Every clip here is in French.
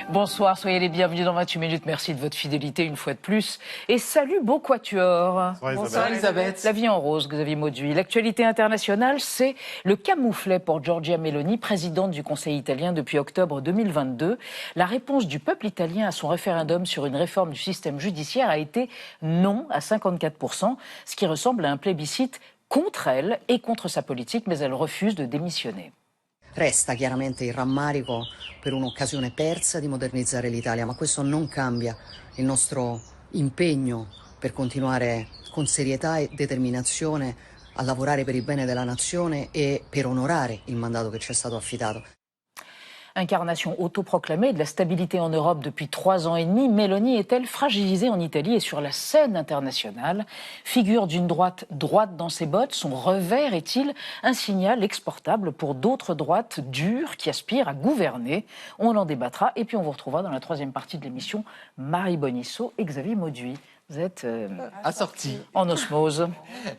Bonsoir, soyez les bienvenus dans 28 minutes. Merci de votre fidélité une fois de plus. Et salut, beau quatuor. Bonsoir Elisabeth. La vie en rose, Xavier Mauduit. L'actualité internationale, c'est le camouflet pour Giorgia Meloni, présidente du Conseil italien depuis octobre 2022. La réponse du peuple italien à son référendum sur une réforme du système judiciaire a été non à 54%, ce qui ressemble à un plébiscite contre elle et contre sa politique, mais elle refuse de démissionner. Resta chiaramente il rammarico per un'occasione persa di modernizzare l'Italia, ma questo non cambia il nostro impegno per continuare con serietà e determinazione a lavorare per il bene della nazione e per onorare il mandato che ci è stato affidato. Incarnation autoproclamée de la stabilité en Europe depuis 3 ans et demi, Meloni est-elle fragilisée en Italie et sur la scène internationale? Figure d'une droite dans ses bottes, son revers est-il un signal exportable pour d'autres droites dures qui aspirent à gouverner? On en débattra et puis on vous retrouvera dans la troisième partie de l'émission Marie Bonisso et Xavier Mauduit. Vous êtes assorti. En osmose.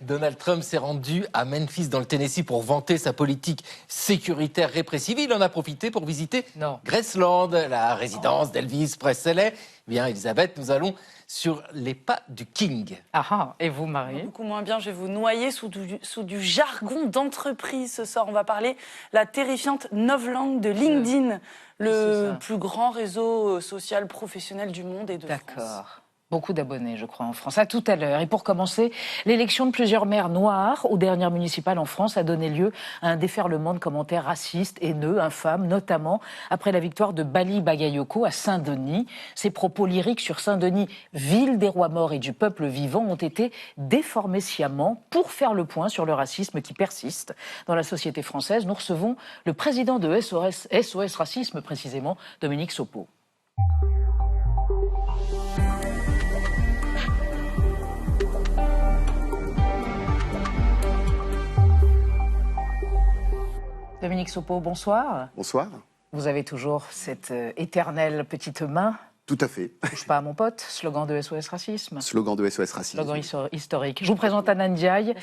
Donald Trump s'est rendu à Memphis dans le Tennessee pour vanter sa politique sécuritaire répressive. Il en a profité pour visiter Graceland, la résidence d'Elvis Presley. Bien, Elisabeth, nous allons sur les pas du King. Ah, et vous, Marie? Beaucoup moins bien, je vais vous noyer sous du jargon d'entreprise ce soir. On va parler la terrifiante novlangue de LinkedIn, le plus grand réseau social professionnel du monde et de France. D'accord. Beaucoup d'abonnés, je crois, en France. À tout à l'heure. Et pour commencer, l'élection de plusieurs maires noirs aux dernières municipales en France a donné lieu à un déferlement de commentaires racistes, haineux, infâmes, notamment après la victoire de Bali Bagayoko à Saint-Denis. Ses propos lyriques sur Saint-Denis, ville des rois morts et du peuple vivant, ont été déformés sciemment pour faire le point sur le racisme qui persiste dans la société française. Nous recevons le président de SOS Racisme, précisément, Dominique Sopo. Dominique Sopo, bonsoir. Bonsoir. Vous avez toujours cette éternelle petite main. Tout à fait. Touche pas à mon pote, slogan de SOS Racisme. Slogan de SOS Racisme. Slogan historique. Je vous présente Anna Ndiaye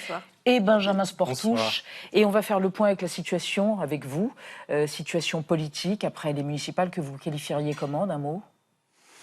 et Benjamin Sportouche. Bonsoir. Et on va faire le point avec la situation, avec vous. Situation politique après les municipales que vous qualifieriez comment, d'un mot?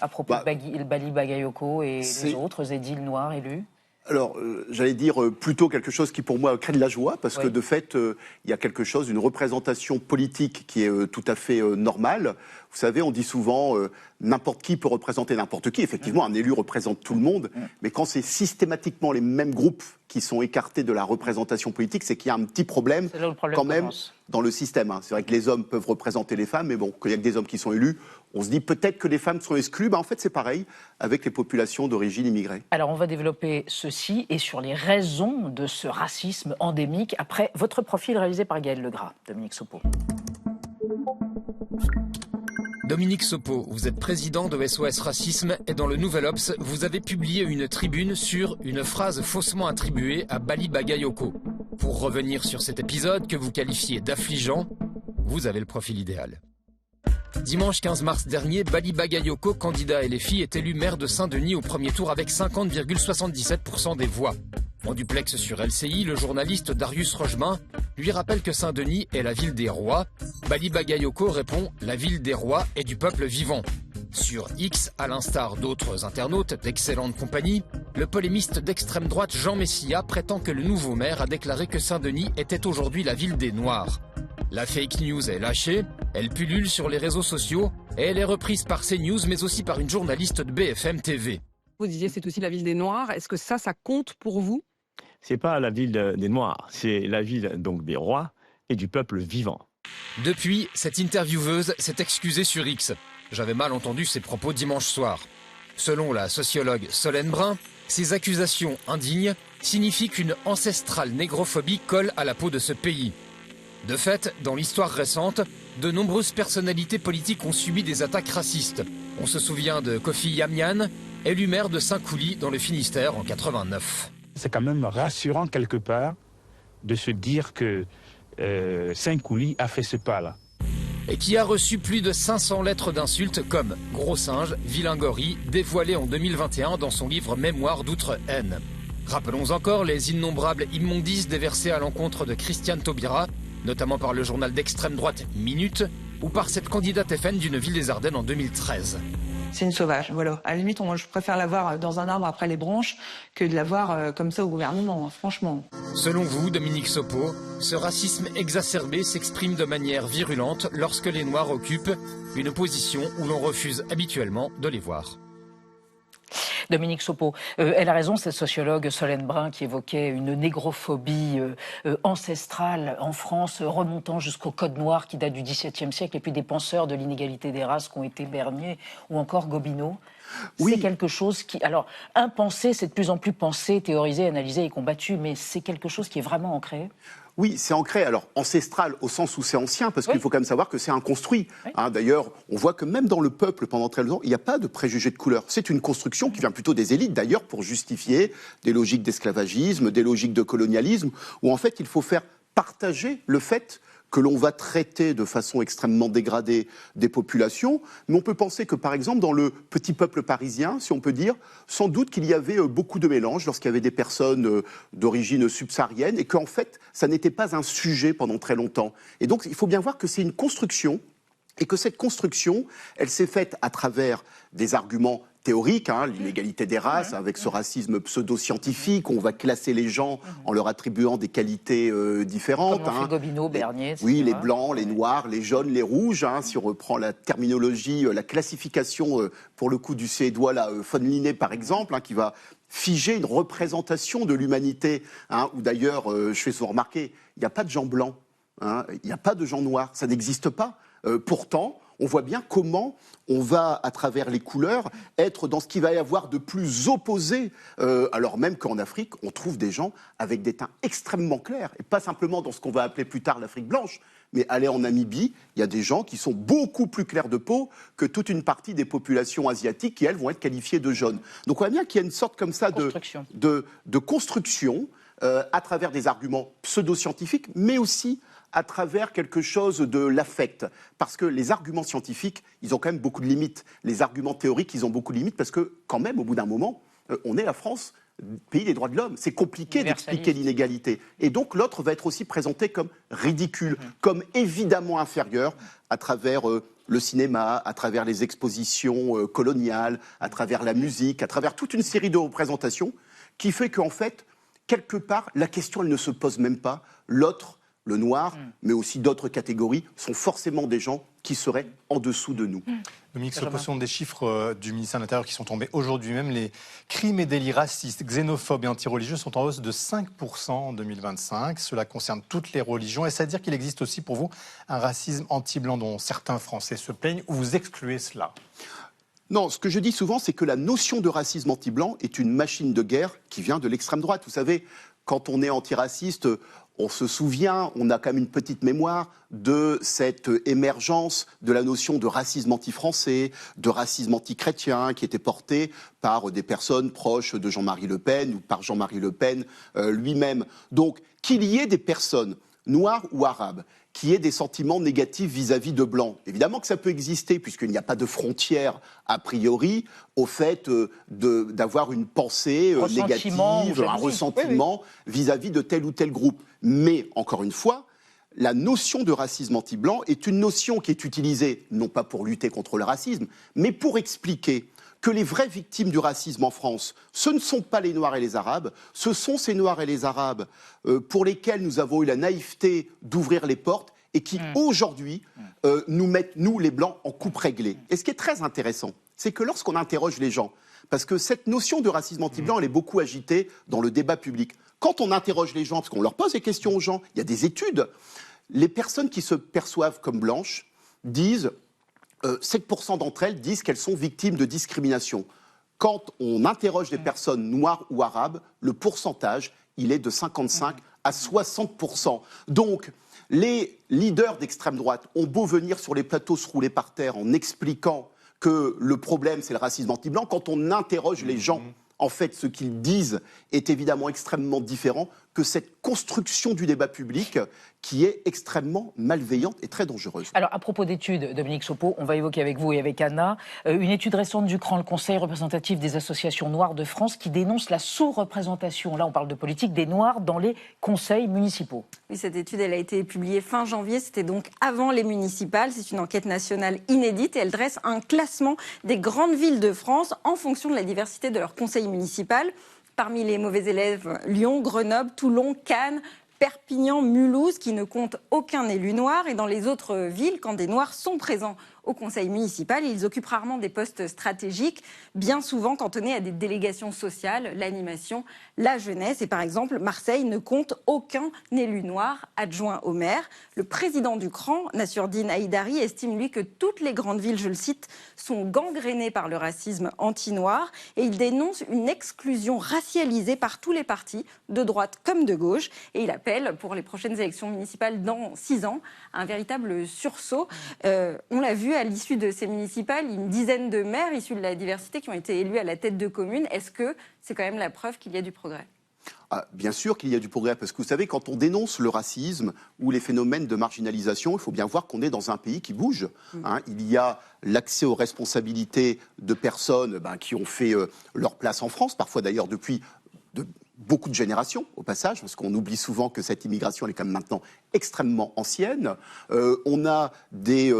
À propos de Bali Bagayoko et les autres édiles noirs élus. Alors, j'allais dire plutôt quelque chose qui, pour moi, crée de la joie, parce que, de fait, il y a quelque chose, une représentation politique qui est tout à fait normale. Vous savez, on dit souvent, n'importe qui peut représenter n'importe qui. Effectivement, un élu représente tout le monde, mais quand c'est systématiquement les mêmes groupes qui sont écartés de la représentation politique, c'est qu'il y a un petit problème, quand même dans le système. C'est vrai que les hommes peuvent représenter les femmes, mais bon, qu'il y a que des hommes qui sont élus, on se dit peut-être que les femmes sont exclues. En fait, c'est pareil avec les populations d'origine immigrée. Alors, on va développer ceci et sur les raisons de ce racisme endémique après votre profil réalisé par Gaël Legras. Dominique Sopo. Dominique Sopo, vous êtes président de SOS Racisme et dans le Nouvel Obs, vous avez publié une tribune sur une phrase faussement attribuée à Bali Bagayoko. Pour revenir sur cet épisode que vous qualifiez d'affligeant, vous avez le profil idéal. Dimanche 15 mars dernier, Bali Bagayoko, candidat LFI, est élu maire de Saint-Denis au premier tour avec 50,77% des voix. En duplex sur LCI, le journaliste Darius Rochemin lui rappelle que Saint-Denis est la ville des rois. Bali Bagayoko répond « La ville des rois et du peuple vivant ». Sur X, à l'instar d'autres internautes d'excellente compagnie, le polémiste d'extrême droite Jean Messia prétend que le nouveau maire a déclaré que Saint-Denis était aujourd'hui la ville des Noirs. La fake news est lâchée, elle pullule sur les réseaux sociaux et elle est reprise par CNews mais aussi par une journaliste de BFM TV. Vous disiez c'est aussi la ville des Noirs, est-ce que ça compte pour vous? C'est pas la ville des Noirs, c'est la ville donc des rois et du peuple vivant. Depuis, cette intervieweuse s'est excusée sur X. J'avais mal entendu ses propos dimanche soir. Selon la sociologue Solène Brun, ces accusations indignes signifient qu'une ancestrale négrophobie colle à la peau de ce pays. De fait, dans l'histoire récente, de nombreuses personnalités politiques ont subi des attaques racistes. On se souvient de Kofi Yamian, élu maire de Saint-Coulis dans le Finistère en 89. C'est quand même rassurant quelque part de se dire que Saint-Coulis a fait ce pas-là. Et qui a reçu plus de 500 lettres d'insultes comme « gros singe »,« vilain gorille », dévoilées en 2021 dans son livre « Mémoire d'outre-haine ». Rappelons encore les innombrables immondices déversés à l'encontre de Christiane Taubira, notamment par le journal d'extrême droite Minute, ou par cette candidate FN d'une ville des Ardennes en 2013. C'est une sauvage, voilà. À la limite, je préfère la voir dans un arbre après les branches que de la voir comme ça au gouvernement, franchement. Selon vous, Dominique Sopo, ce racisme exacerbé s'exprime de manière virulente lorsque les Noirs occupent une position où l'on refuse habituellement de les voir. Dominique Sopo, elle a raison, cette sociologue Solène Brun qui évoquait une négrophobie ancestrale en France, remontant jusqu'au Code noir qui date du XVIIe siècle, et puis des penseurs de l'inégalité des races qui ont été Bernier ou encore Gobineau. Oui. C'est quelque chose qui... Alors, impensé, c'est de plus en plus pensé, théorisé, analysé et combattu, mais c'est quelque chose qui est vraiment ancré. Oui, c'est ancré. Alors, ancestral au sens où c'est ancien, parce qu'il faut quand même savoir que c'est un construit. Hein, d'ailleurs, on voit que même dans le peuple, pendant très longtemps, il n'y a pas de préjugés de couleur. C'est une construction qui vient plutôt des élites, d'ailleurs, pour justifier des logiques d'esclavagisme, des logiques de colonialisme, où en fait, il faut faire partager le fait que l'on va traiter de façon extrêmement dégradée des populations. Mais on peut penser que, par exemple, dans le petit peuple parisien, si on peut dire, sans doute qu'il y avait beaucoup de mélanges lorsqu'il y avait des personnes d'origine subsaharienne et qu'en fait, ça n'était pas un sujet pendant très longtemps. Et donc, il faut bien voir que c'est une construction et que cette construction, elle s'est faite à travers des arguments théorique, hein, l'inégalité des races, avec ce racisme pseudo-scientifique, on va classer les gens en leur attribuant des qualités différentes. Comme Gobineau, Bernier, etc. Oui, les blancs, les noirs, les jaunes, les rouges, hein, si on reprend la terminologie, la classification, pour le coup du suédois, von Linné par exemple, hein, qui va figer une représentation de l'humanité, hein, où d'ailleurs, je fais souvent remarquer, il n'y a pas de gens blancs, hein, il n'y a pas de gens noirs, ça n'existe pas. Pourtant, on voit bien comment on va, à travers les couleurs, être dans ce qu'il va y avoir de plus opposé, alors même qu'en Afrique, on trouve des gens avec des teints extrêmement clairs, et pas simplement dans ce qu'on va appeler plus tard l'Afrique blanche, mais aller en Namibie, il y a des gens qui sont beaucoup plus clairs de peau que toute une partie des populations asiatiques qui, elles, vont être qualifiées de jaunes. Donc on voit bien qu'il y a une sorte comme ça de construction à travers des arguments pseudo-scientifiques, mais aussi à travers quelque chose de l'affect. Parce que les arguments scientifiques, ils ont quand même beaucoup de limites. Les arguments théoriques, ils ont beaucoup de limites parce que, quand même, au bout d'un moment, on est la France, pays des droits de l'homme. C'est compliqué d'expliquer l'inégalité. Et donc, l'autre va être aussi présenté comme ridicule, comme évidemment inférieur à travers le cinéma, à travers les expositions coloniales, à travers la musique, à travers toute une série de représentations qui fait qu'en fait, quelque part, la question, elle ne se pose même pas. L'autre, le noir, mais aussi d'autres catégories, sont forcément des gens qui seraient en dessous de nous. Dominique Sopo, ce sont des chiffres du ministère de l'Intérieur qui sont tombés aujourd'hui même. Les crimes et délits racistes, xénophobes et antireligieux sont en hausse de 5% en 2025. Cela concerne toutes les religions. Est-ce à dire qu'il existe aussi pour vous un racisme anti-blanc dont certains Français se plaignent, ou vous excluez cela ? Non, ce que je dis souvent, c'est que la notion de racisme anti-blanc est une machine de guerre qui vient de l'extrême droite. Vous savez, quand on est antiraciste, on se souvient, on a quand même une petite mémoire de cette émergence de la notion de racisme anti-français, de racisme anti-chrétien qui était porté par des personnes proches de Jean-Marie Le Pen ou par Jean-Marie Le Pen lui-même. Donc, qu'il y ait des personnes noires ou arabes qui aient des sentiments négatifs vis-à-vis de blancs. Évidemment que ça peut exister, puisqu'il n'y a pas de frontière, a priori, au fait d'avoir une pensée négative, un ressentiment vis-à-vis de tel ou tel groupe. Mais, encore une fois, la notion de racisme anti-blanc est une notion qui est utilisée, non pas pour lutter contre le racisme, mais pour expliquer que les vraies victimes du racisme en France, ce ne sont pas les Noirs et les Arabes, ce sont ces Noirs et les Arabes pour lesquels nous avons eu la naïveté d'ouvrir les portes et qui, aujourd'hui, nous mettent, nous, les Blancs, en coupe réglée. Et ce qui est très intéressant, c'est que lorsqu'on interroge les gens, parce que cette notion de racisme anti-blanc, elle est beaucoup agitée dans le débat public. Quand on interroge les gens, parce qu'on leur pose des questions aux gens, il y a des études, les personnes qui se perçoivent comme blanches disent... 7% d'entre elles disent qu'elles sont victimes de discrimination. Quand on interroge des personnes noires ou arabes, le pourcentage, il est de 55 à 60%. Donc, les leaders d'extrême droite ont beau venir sur les plateaux se rouler par terre en expliquant que le problème, c'est le racisme anti-blanc. Quand on interroge les gens, en fait, ce qu'ils disent est évidemment extrêmement différent que cette construction du débat public qui est extrêmement malveillante et très dangereuse. Alors, à propos d'études, Dominique Sopo, on va évoquer avec vous et avec Anna une étude récente du CRAN, le Conseil représentatif des associations noires de France, qui dénonce la sous-représentation, là on parle de politique, des Noirs dans les conseils municipaux. Oui, cette étude, elle a été publiée fin janvier, c'était donc avant les municipales. C'est une enquête nationale inédite et elle dresse un classement des grandes villes de France en fonction de la diversité de leur conseil municipal. Parmi les mauvais élèves, Lyon, Grenoble, Toulon, Cannes, Perpignan, Mulhouse, qui ne comptent aucun élu noir. Et dans les autres villes, quand des Noirs sont présents au conseil municipal, ils occupent rarement des postes stratégiques, bien souvent cantonnés à des délégations sociales, l'animation, la jeunesse. Et par exemple, Marseille ne compte aucun élu noir adjoint au maire. Le président du CRAN, Nassourdine Haïdari, estime, lui, que toutes les grandes villes, je le cite, sont gangrénées par le racisme anti-noir. Et il dénonce une exclusion racialisée par tous les partis, de droite comme de gauche. Et il appelle, pour les prochaines élections municipales dans 6 ans, à un véritable sursaut. On l'a vu à l'issue de ces municipales, une dizaine de maires issus de la diversité qui ont été élus à la tête de communes. Est-ce que c'est quand même la preuve qu'il y a du progrès ? Bien sûr qu'il y a du progrès, parce que vous savez, quand on dénonce le racisme ou les phénomènes de marginalisation, il faut bien voir qu'on est dans un pays qui bouge. Il y a l'accès aux responsabilités de personnes qui ont fait leur place en France, parfois d'ailleurs depuis beaucoup de générations, au passage, parce qu'on oublie souvent que cette immigration elle est quand même maintenant extrêmement ancienne. On a des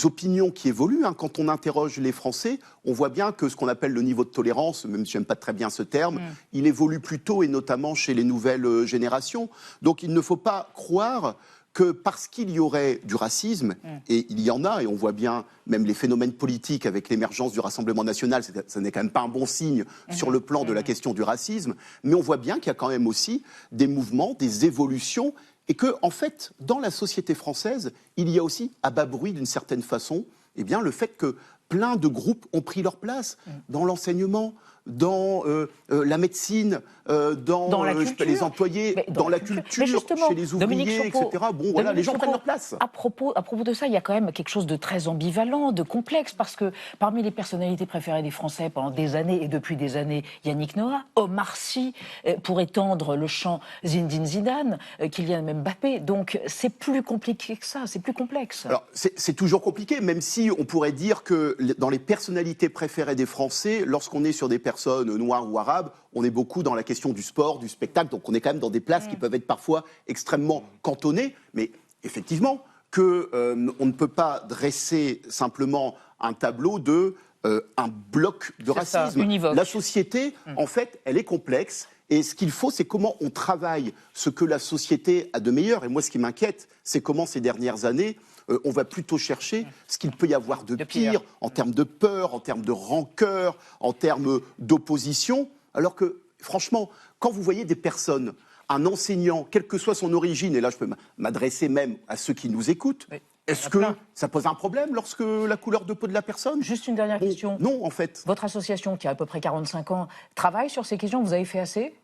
opinions qui évoluent. Quand on interroge les Français, on voit bien que ce qu'on appelle le niveau de tolérance, même si je n'aime pas très bien ce terme, il évolue plutôt, et notamment chez les nouvelles générations. Donc il ne faut pas croire que parce qu'il y aurait du racisme, et il y en a, et on voit bien même les phénomènes politiques avec l'émergence du Rassemblement national, ce n'est quand même pas un bon signe sur le plan de la question du racisme, mais on voit bien qu'il y a quand même aussi des mouvements, des évolutions, et que, en fait, dans la société française, il y a aussi, à bas bruit d'une certaine façon, le fait que plein de groupes ont pris leur place dans l'enseignement, dans la médecine, dans les employés, dans la culture, chez les ouvriers, etc. Bon, voilà, les gens prennent leur place. À propos de ça, il y a quand même quelque chose de très ambivalent, de complexe, parce que parmi les personnalités préférées des Français pendant des années et depuis des années, Yannick Noah, Omar Sy, pour étendre le champ Zinedine Zidane, Kylian Mbappé. Donc c'est plus compliqué que ça, c'est plus complexe. Alors c'est toujours compliqué, même si on pourrait dire que dans les personnalités préférées des Français, lorsqu'on est sur des personnes noires ou arabes, on est beaucoup dans la question du sport, du spectacle, donc on est quand même dans des places qui peuvent être parfois extrêmement cantonnées, mais effectivement qu'on ne peut pas dresser simplement un tableau de un bloc de racisme. La société, en fait, elle est complexe. Et ce qu'il faut, c'est comment on travaille ce que la société a de meilleur. Et moi, ce qui m'inquiète, c'est comment ces dernières années, on va plutôt chercher ce qu'il peut y avoir de pire en termes de peur, en termes de rancœur, en termes d'opposition. Alors que, franchement, quand vous voyez des personnes, un enseignant, quelle que soit son origine, et là je peux m'adresser même à ceux qui nous écoutent, est-ce que ça pose un problème lorsque la couleur de peau de la personne ? Juste une dernière question. Non, en fait. Votre association, qui a à peu près 45 ans, travaille sur ces questions. Vous avez fait assez ?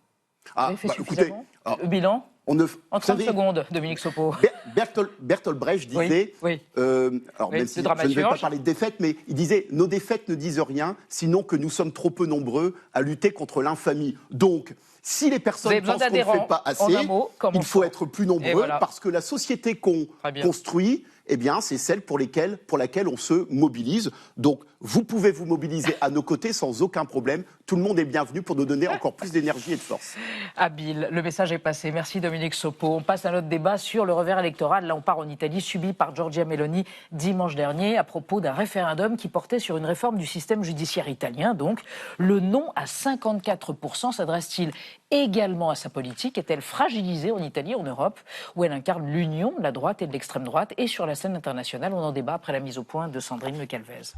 Vous avez fait suffisamment ? Écoutez, le bilan en 30 secondes, Dominique Sopo. Bertolt Brecht disait, alors même si je ne vais pas parler de défaite, mais il disait « Nos défaites ne disent rien, sinon que nous sommes trop peu nombreux à lutter contre l'infamie. » Donc, si les personnes pensent qu'on ne fait pas assez, il faut être plus nombreux, parce que la société qu'on construit, c'est celle pour laquelle on se mobilise. Donc, vous pouvez vous mobiliser à nos côtés sans aucun problème. Tout le monde est bienvenu pour nous donner encore plus d'énergie et de force. Habile, le message est passé. Merci Dominique Sopo. On passe à notre débat sur le revers électoral. Là, on part en Italie, subi par Giorgia Meloni dimanche dernier, à propos d'un référendum qui portait sur une réforme du système judiciaire italien. Donc, le non à 54% s'adresse-t-il également à sa politique? Est-elle fragilisée en Italie, en Europe, où elle incarne l'union de la droite et de l'extrême droite? Et sur la scène internationale, on en débat après la mise au point de Sandrine Le Calvez.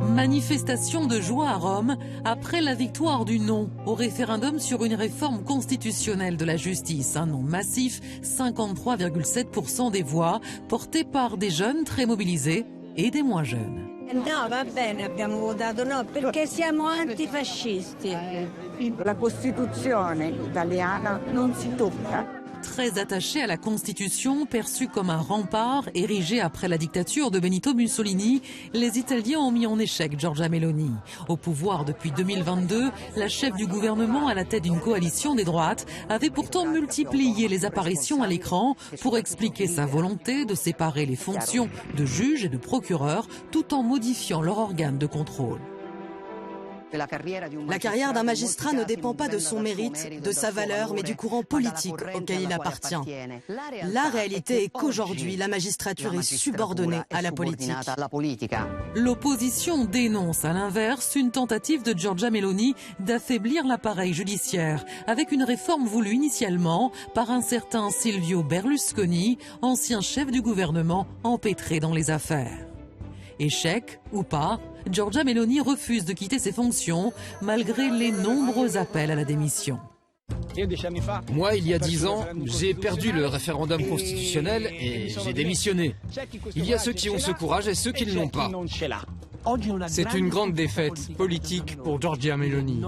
Manifestation de joie à Rome après la victoire du non au référendum sur une réforme constitutionnelle de la justice. Un non massif, 53,7% des voix, porté par des jeunes très mobilisés et des moins jeunes. No, va bene, abbiamo votato no, perché siamo antifascisti. La Costituzione italiana non si tocca. Très attaché à la Constitution, perçue comme un rempart érigé après la dictature de Benito Mussolini, les Italiens ont mis en échec Giorgia Meloni. Au pouvoir depuis 2022, la chef du gouvernement à la tête d'une coalition des droites avait pourtant multiplié les apparitions à l'écran pour expliquer sa volonté de séparer les fonctions de juge et de procureur tout en modifiant leur organe de contrôle. La carrière d'un magistrat ne dépend pas de son mérite, de sa valeur, mais du courant politique auquel il appartient. La réalité est qu'aujourd'hui, la magistrature est subordonnée à la politique. L'opposition dénonce à l'inverse une tentative de Giorgia Meloni d'affaiblir l'appareil judiciaire avec une réforme voulue initialement par un certain Silvio Berlusconi, ancien chef du gouvernement empêtré dans les affaires. Échec ou pas, Giorgia Meloni refuse de quitter ses fonctions malgré les nombreux appels à la démission. Moi, il y a 10 ans, j'ai perdu le référendum constitutionnel et j'ai démissionné. Il y a ceux qui ont ce courage et ceux qui ne l'ont pas. C'est une grande défaite politique pour Giorgia Meloni.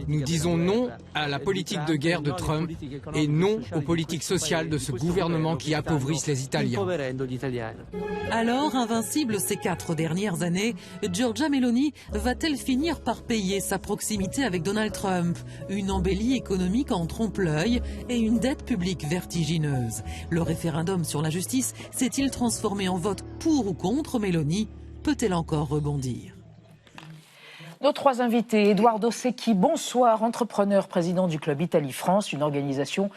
Nous disons non à la politique de guerre de Trump et non aux politiques sociales de ce gouvernement qui appauvrissent les Italiens. Alors, invincible ces 4 dernières années, Giorgia Meloni va-t-elle finir par payer sa proximité avec Donald Trump? Une embellie économique en trompe-l'œil et une dette publique vertigineuse. Le référendum sur la justice s'est-il transformé en vote pour ou contre Meloni? Peut-elle encore rebondir? Nos 3 invités, Edoardo Secchi, bonsoir, entrepreneur, président du Club Italie-France, une organisation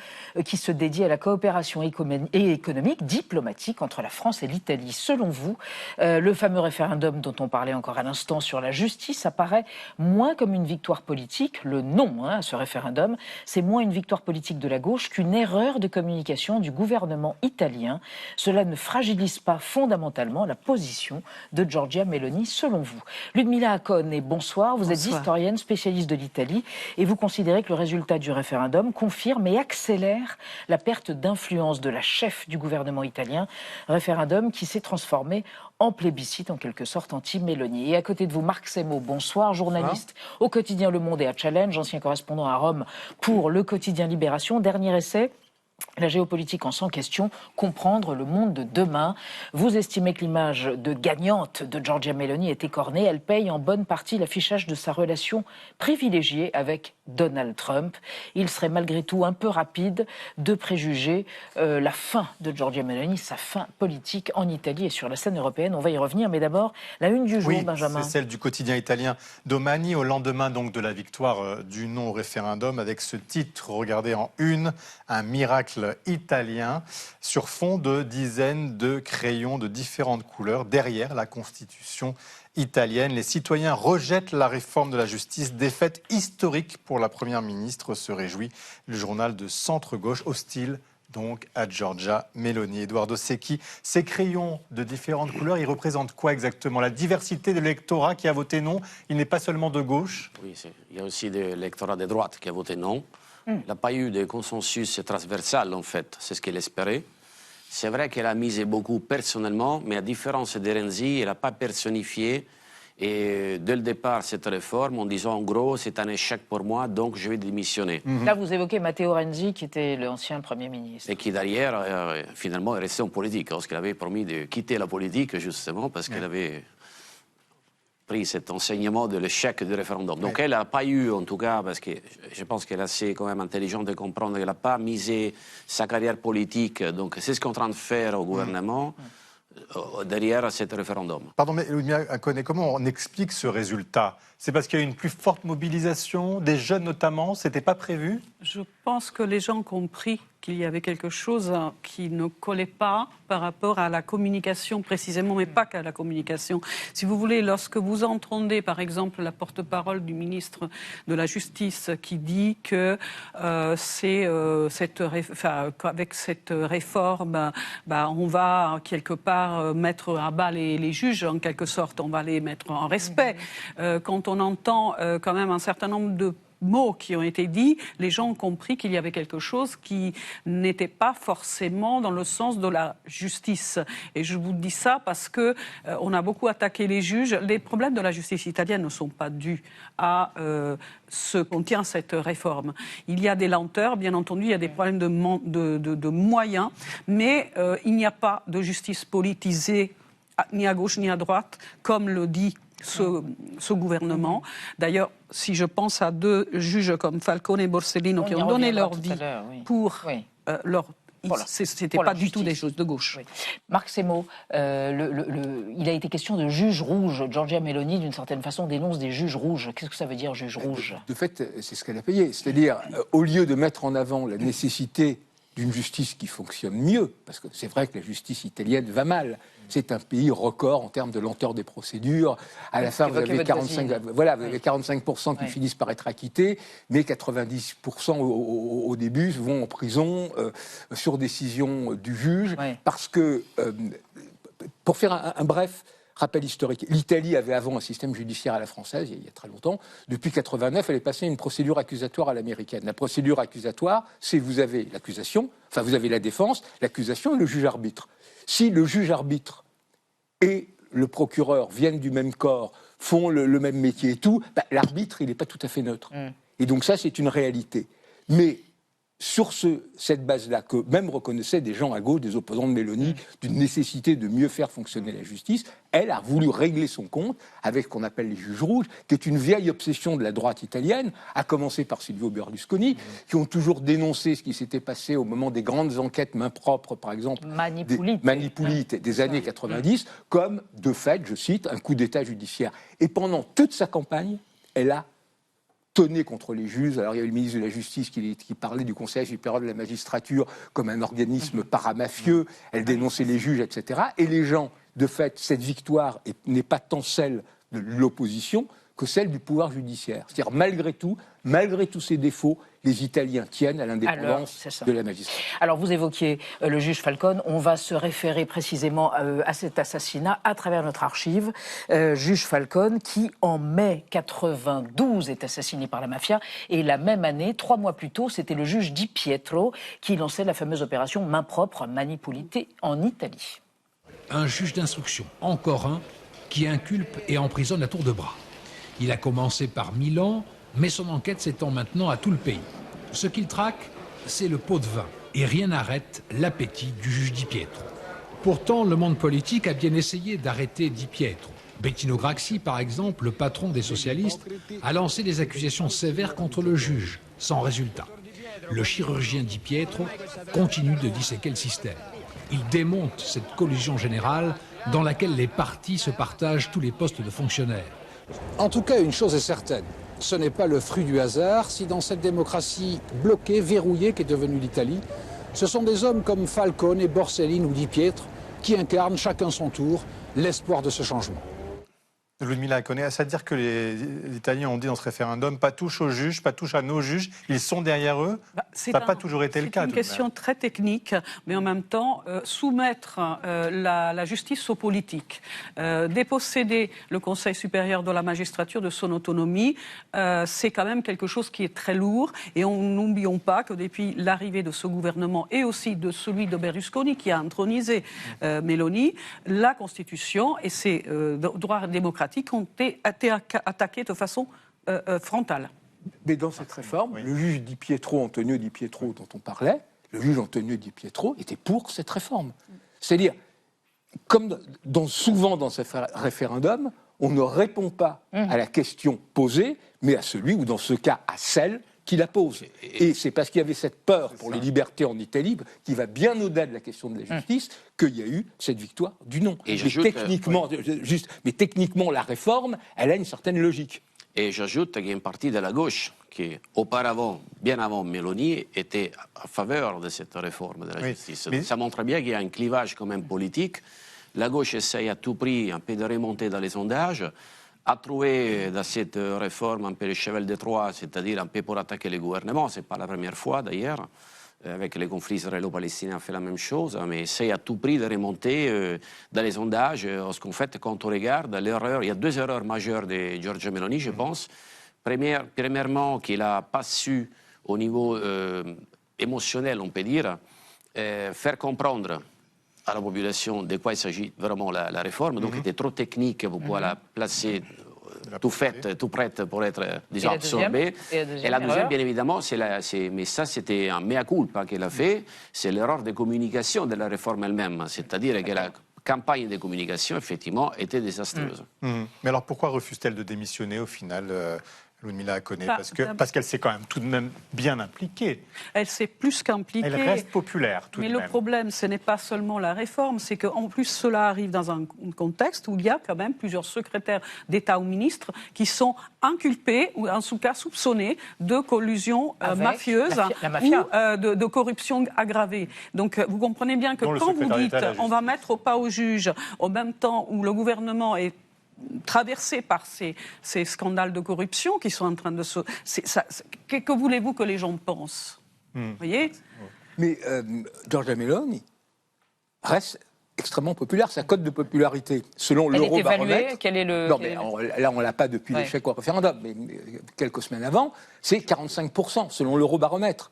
qui se dédie à la coopération économique, diplomatique entre la France et l'Italie. Selon vous, le fameux référendum dont on parlait encore à l'instant sur la justice apparaît moins comme une victoire politique. Le non à ce référendum, c'est moins une victoire politique de la gauche qu'une erreur de communication du gouvernement italien. Cela ne fragilise pas fondamentalement la position de Giorgia Meloni, selon vous. Ludmila Acone, bonsoir. Vous êtes historienne, spécialiste de l'Italie, et vous considérez que le résultat du référendum confirme et accélère la perte d'influence de la chef du gouvernement italien, référendum qui s'est transformé en plébiscite, en quelque sorte, anti-Meloni. Et à côté de vous, Marc Semo, bonsoir, journaliste au quotidien Le Monde et à Challenge, ancien correspondant à Rome pour le quotidien Libération. Dernier essai, la géopolitique en 100 questions, comprendre le monde de demain. Vous estimez que l'image de gagnante de Giorgia Meloni est écornée. Elle paye en bonne partie l'affichage de sa relation privilégiée avec Donald Trump. Il serait malgré tout un peu rapide de préjuger la fin de Giorgia Meloni, sa fin politique en Italie et sur la scène européenne. On va y revenir, mais d'abord, la une du jour, Benjamin. C'est celle du quotidien italien Domani, au lendemain donc de la victoire du non au référendum, avec ce titre, regardez en une, un miracle italien, sur fond de dizaines de crayons de différentes couleurs derrière la Constitution italienne. Les citoyens rejettent la réforme de la justice, défaite historique pour la Première ministre, se réjouit le journal de centre-gauche, hostile donc à Giorgia Meloni. Edoardo Secchi, ces crayons de différentes couleurs, ils représentent quoi exactement? La diversité de l'électorat qui a voté non, il n'est pas seulement de gauche? Oui, il y a aussi de l'électorat de droite qui a voté non. Il n'a pas eu de consensus transversal, en fait, c'est ce qu'elle espérait. C'est vrai qu'elle a misé beaucoup personnellement, mais à différence de Renzi, elle n'a pas personnifié. Et dès le départ, cette réforme, en disant en gros, c'est un échec pour moi, donc je vais démissionner. Là, vous évoquez Matteo Renzi, qui était l'ancien Premier ministre. Et qui, derrière, finalement, est resté en politique, parce qu'elle avait promis de quitter la politique, justement, parce qu'elle avait pris cet enseignement de l'échec du référendum. Donc elle n'a pas eu, en tout cas, parce que je pense qu'elle est assez quand même intelligente de comprendre qu'elle n'a pas misé sa carrière politique. Donc c'est ce qu'on est en train de faire au gouvernement derrière ce référendum. Pardon, mais comment on explique ce résultat? C'est parce qu'il y a une plus forte mobilisation des jeunes notamment? C'était pas prévu? Je pense que les gens ont compris qu'il y avait quelque chose qui ne collait pas par rapport à la communication précisément, mais pas qu'à la communication. Si vous voulez, lorsque vous entendez par exemple la porte-parole du ministre de la Justice qui dit que avec cette réforme, on va quelque part mettre à bas les juges, en quelque sorte, on va les mettre en respect. Quand on entend quand même un certain nombre mots qui ont été dits, les gens ont compris qu'il y avait quelque chose qui n'était pas forcément dans le sens de la justice. Et je vous dis ça parce que on a beaucoup attaqué les juges. Les problèmes de la justice italienne ne sont pas dus à ce que contient cette réforme. Il y a des lenteurs, bien entendu, il y a des problèmes de moyens, mais il n'y a pas de justice politisée ni à gauche ni à droite, comme le dit ce gouvernement. D'ailleurs, si je pense à deux juges comme Falcone et Borsellino qui ont donné leur vie pour leur... C'était pas du tout des choses de gauche. Oui. Marc Semo, il a été question de juges rouges. Giorgia Meloni, d'une certaine façon, dénonce des juges rouges. Qu'est-ce que ça veut dire, juge rouge? De fait, c'est ce qu'elle a payé. C'est-à-dire, au lieu de mettre en avant la nécessité d'une justice qui fonctionne mieux, parce que c'est vrai que la justice italienne va mal. C'est un pays record en termes de lenteur des procédures. À la fin, vous avez 45% qui finissent par être acquittés, mais 90% au début vont en prison sur décision du juge, parce que, pour faire un bref rappel historique, l'Italie avait avant un système judiciaire à la française, il y a très longtemps. Depuis 89, elle est passée à une procédure accusatoire à l'américaine. La procédure accusatoire, c'est vous avez l'accusation, enfin vous avez la défense, l'accusation et le juge arbitre. Si le juge arbitre et le procureur viennent du même corps, font le même métier et tout, l'arbitre, il n'est pas tout à fait neutre. Et donc ça, c'est une réalité. Mais sur cette base-là, que même reconnaissaient des gens à gauche, des opposants de Meloni, d'une nécessité de mieux faire fonctionner la justice, elle a voulu régler son compte avec ce qu'on appelle les juges rouges, qui est une vieille obsession de la droite italienne, à commencer par Silvio Berlusconi, qui ont toujours dénoncé ce qui s'était passé au moment des grandes enquêtes main propre, par exemple, Manipulite des années 90, comme, de fait, je cite, un coup d'État judiciaire. Et pendant toute sa campagne, elle a tonné contre les juges. Alors il y avait le ministre de la Justice qui parlait du Conseil supérieur de la magistrature comme un organisme paramafieux, elle dénonçait les juges, etc. Et les gens, de fait, cette victoire n'est pas tant celle de l'opposition que celle du pouvoir judiciaire. C'est-à-dire, malgré tous ces défauts, les Italiens tiennent à l'indépendance de la magistrature. Alors, vous évoquiez le juge Falcone. On va se référer précisément à cet assassinat à travers notre archive. Juge Falcone, qui, en mai 92, est assassiné par la mafia. Et la même année, 3 mois plus tôt, c'était le juge Di Pietro qui lançait la fameuse opération main propre Manipulite en Italie. Un juge d'instruction, encore un, qui inculpe et emprisonne à tour de bras. Il a commencé par Milan, mais son enquête s'étend maintenant à tout le pays. Ce qu'il traque, c'est le pot de vin. Et rien n'arrête l'appétit du juge Di Pietro. Pourtant, le monde politique a bien essayé d'arrêter Di Pietro. Bettino Craxi, par exemple, le patron des socialistes, a lancé des accusations sévères contre le juge, sans résultat. Le chirurgien Di Pietro continue de disséquer le système. Il démonte cette collusion générale dans laquelle les partis se partagent tous les postes de fonctionnaires. En tout cas, une chose est certaine, ce n'est pas le fruit du hasard si dans cette démocratie bloquée, verrouillée qu'est devenue l'Italie, ce sont des hommes comme Falcone, Borsellino ou Di Pietro qui incarnent chacun son tour l'espoir de ce changement. Ludmilla Acone, c'est-à-dire que les Italiens ont dit dans ce référendum, pas touche aux juges, pas touche à nos juges, ils sont derrière eux. Ça n'a pas toujours été le cas. C'est une question très technique, mais en même temps, soumettre la justice aux politiques, déposséder le Conseil supérieur de la magistrature de son autonomie, c'est quand même quelque chose qui est très lourd. Et n'oublions pas que depuis l'arrivée de ce gouvernement et aussi de celui de Berlusconi qui a intronisé Meloni, la Constitution et ses droits démocratiques ont été attaqués de façon frontale. Mais dans cette réforme, le juge Di Pietro, Antonio Di Pietro dont on parlait, le juge Antonio Di Pietro était pour cette réforme. C'est-à-dire, comme souvent dans ce référendum, on ne répond pas à la question posée, mais à celui, ou dans ce cas, à celle qui la pose. Et c'est parce qu'il y avait cette peur pour les libertés en Italie, qui va bien au-delà de la question de la justice, qu'il y a eu cette victoire du non. Mais techniquement, la réforme, elle a une certaine logique. Et j'ajoute qu'il y a une partie de la gauche qui, auparavant, bien avant Meloni, était à faveur de cette réforme de la justice. Mais ça montre bien qu'il y a un clivage quand même politique. La gauche essaye à tout prix un peu de remonter dans les sondages, a trouvé dans cette réforme un peu le cheval de Troie, c'est-à-dire un peu pour attaquer le gouvernement. Ce n'est pas la première fois d'ailleurs. Avec les conflits israélo-palestiniens, on fait la même chose, mais essaye à tout prix de remonter dans les sondages. Parce qu'en fait, quand on regarde l'erreur, il y a 2 erreurs majeures de Giorgia Meloni, je pense. Premièrement, qu'il n'a pas su, au niveau émotionnel, on peut dire, faire comprendre à la population de quoi il s'agit vraiment la réforme. Donc, il était trop technique pour pouvoir la placer tout faite, tout prête pour être, disons, absorbée. Et la deuxième, bien évidemment, mais ça, c'était un mea culpa qu'elle a fait, c'est l'erreur de communication de la réforme elle-même. C'est-à-dire que la campagne de communication, effectivement, était désastreuse. Mais alors, pourquoi refuse-t-elle de démissionner, au final Ludmila Akoné, parce qu'elle s'est quand même tout de même bien impliquée. Elle s'est plus qu'impliquée. Elle reste populaire tout de même. Mais le problème, ce n'est pas seulement la réforme, c'est qu'en plus cela arrive dans un contexte où il y a quand même plusieurs secrétaires d'État ou ministres qui sont inculpés ou en tout cas soupçonnés de collusion mafieuse ou de corruption aggravée. Donc vous comprenez bien que quand vous dites on va mettre au pas au juge au même temps où le gouvernement est traversé par ces scandales de corruption qui sont en train de se... Que voulez-vous que les gens pensent Vous voyez Mais Giorgia Meloni reste extrêmement populaire. Sa cote de popularité, selon l'Eurobaromètre... Quel est le... Non, mais là, on ne l'a pas depuis l'échec au référendum, mais quelques semaines avant, c'est 45%, selon l'Eurobaromètre.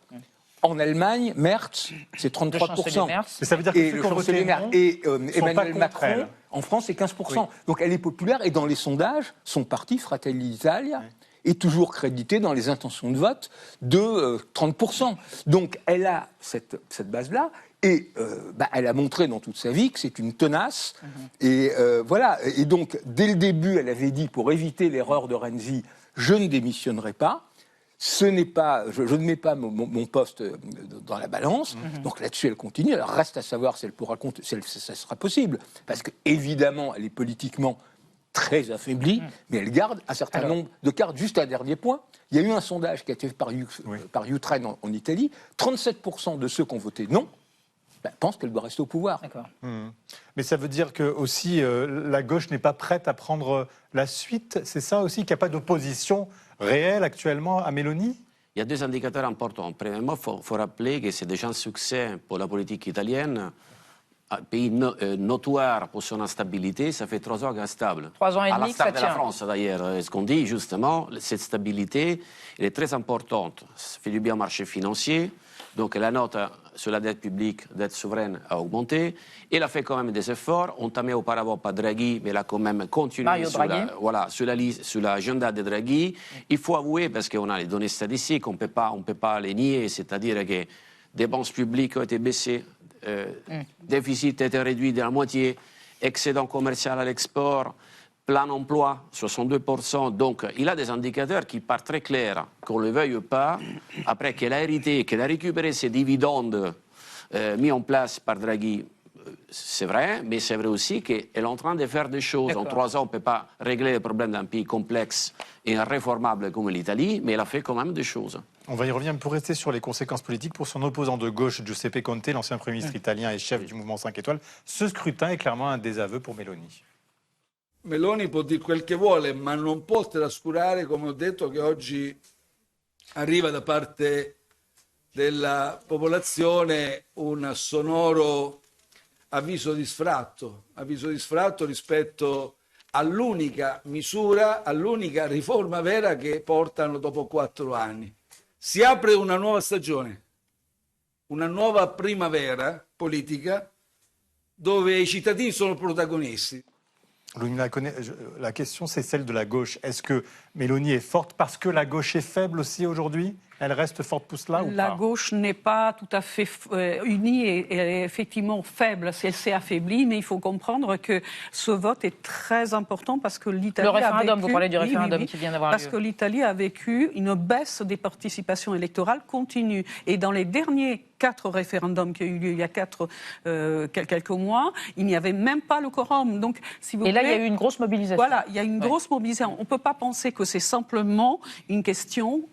En Allemagne, Merz, c'est 33%. Mais ça veut dire que et le chancelier Merz et Emmanuel Macron, en France, c'est 15%. Oui. Donc elle est populaire et dans les sondages, son parti, Fratelli d'Italia, est toujours crédité dans les intentions de vote de 30%. Donc elle a cette base-là et elle a montré dans toute sa vie que c'est une tenace. Et voilà. Et donc, dès le début, elle avait dit, pour éviter l'erreur de Renzi, je ne démissionnerai pas. Ce n'est pas, je ne mets pas mon poste dans la balance, donc là-dessus elle continue. Alors reste à savoir si elle pourra si ça sera possible, parce qu'évidemment elle est politiquement très affaiblie, mais elle garde un certain nombre de cartes. Juste un dernier point, il y a eu un sondage qui a été fait par Utrend en Italie, 37% de ceux qui ont voté non pensent qu'elle doit rester au pouvoir. Mais ça veut dire que aussi la gauche n'est pas prête à prendre la suite. C'est ça aussi, qu'il n'y a pas d'opposition réelle actuellement à Meloni? Il y a deux indicateurs importants. Premièrement, il faut rappeler que c'est déjà un succès pour la politique italienne. Un pays notoire pour son instabilité, ça fait 3 ans qu'elle est stable. 3 ans et demi, ça tient. À l'instar de la France, d'ailleurs. Ce qu'on dit, justement, cette stabilité, elle est très importante. Ça fait du bien au marché financier. Donc la note sur la dette publique, dette souveraine, a augmenté. Elle a fait quand même des efforts, entamés auparavant par Draghi, mais elle a quand même continué sur l'agenda de Draghi. Il faut avouer, parce qu'on a les données statistiques, on ne peut pas les nier, c'est-à-dire que dépenses publiques ont été baissées, déficit a été réduit de la moitié, excédent commercial à l'export, plein emploi, 62%. Donc, il a des indicateurs qui partent très clairs, qu'on ne le veuille pas. Après qu'elle a hérité, qu'elle a récupéré ses dividendes mis en place par Draghi, c'est vrai, mais c'est vrai aussi qu'elle est en train de faire des choses. En 3 ans, on ne peut pas régler les problèmes d'un pays complexe et irréformable comme l'Italie, mais elle a fait quand même des choses. On va y revenir, mais pour rester sur les conséquences politiques, pour son opposant de gauche, Giuseppe Conte, l'ancien Premier ministre italien et chef du mouvement 5 étoiles, ce scrutin est clairement un désaveu pour Meloni. Meloni può dire quel che vuole, ma non può trascurare, come ho detto, che oggi arriva da parte della popolazione un sonoro avviso di sfratto rispetto all'unica misura, all'unica riforma vera che portano dopo 4 anni. Si apre una nuova stagione, una nuova primavera politica dove i cittadini sono protagonisti. La question, c'est celle de la gauche. Est-ce que Meloni est forte parce que la gauche est faible aussi aujourd'hui? Elle reste forte pour cela ou pas? La gauche n'est pas tout à fait unie et elle est effectivement faible. Elle s'est affaiblie, mais il faut comprendre que ce vote est très important parce que l'Italie a vécu... Le référendum, vous parlez du référendum qui vient d'avoir lieu. Parce que l'Italie a vécu une baisse des participations électorales continue. Et dans les derniers 4 référendums qui ont eu lieu il y a quelques mois, il n'y avait même pas le quorum. Donc, si vous voulez, là, il y a eu une grosse mobilisation. Voilà, il y a une grosse mobilisation. On ne peut pas penser que c'est simplement une question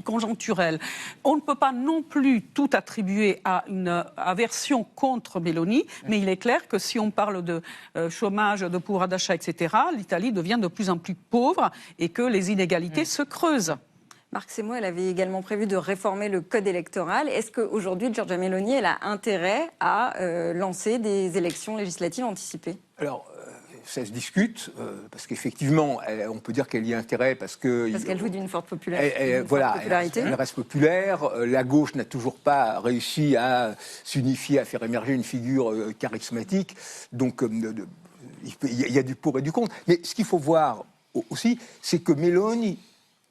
conjoncturelle. On ne peut pas non plus tout attribuer à une aversion contre Meloni, mais il est clair que si on parle de chômage, de pouvoir d'achat, etc., l'Italie devient de plus en plus pauvre et que les inégalités se creusent. Marc Semo, elle avait également prévu de réformer le code électoral. Est-ce qu'aujourd'hui, Giorgia Meloni, elle a intérêt à lancer des élections législatives anticipées? Alors, ça se discute, parce qu'effectivement, on peut dire qu'elle y a intérêt parce qu'elle joue d'une forte popularité. Elle reste populaire. La gauche n'a toujours pas réussi à s'unifier, à faire émerger une figure charismatique. Donc, il y a du pour et du contre. Mais ce qu'il faut voir aussi, c'est que Meloni,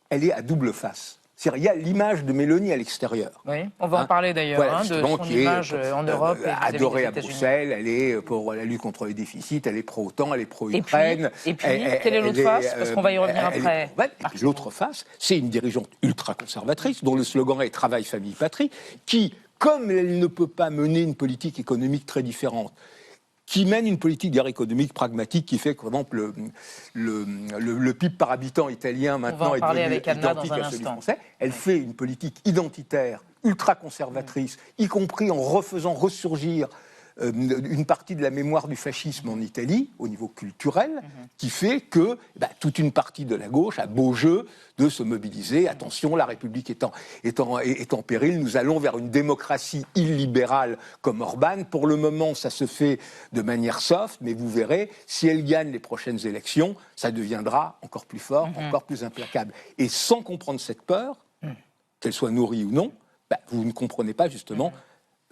elle est à double face. C'est-à-dire, il y a l'image de Meloni à l'extérieur. Oui, on va en parler d'ailleurs, de son image en Europe. Adorée à Bruxelles, elle est pour la lutte contre les déficits, elle est pro-OTAN, elle est pro-Ukraine. Et puis quelle est l'autre face? Parce qu'on va y revenir après. L'autre face, c'est une dirigeante ultra-conservatrice, dont le slogan est « Travail, famille, patrie », qui, comme elle ne peut pas mener une politique économique très différente, qui mène une politique d'ailleurs économique pragmatique qui fait que, par exemple, le PIB par habitant italien maintenant est devenu identique à celui français. Elle fait une politique identitaire, ultra-conservatrice, y compris en refaisant ressurgir une partie de la mémoire du fascisme en Italie, au niveau culturel, qui fait que toute une partie de la gauche a beau jeu de se mobiliser. Attention, la République est en péril, nous allons vers une démocratie illibérale comme Orban. Pour le moment, ça se fait de manière soft, mais vous verrez, si elle gagne les prochaines élections, ça deviendra encore plus fort, encore plus implacable. Et sans comprendre cette peur, qu'elle soit nourrie ou non, vous ne comprenez pas justement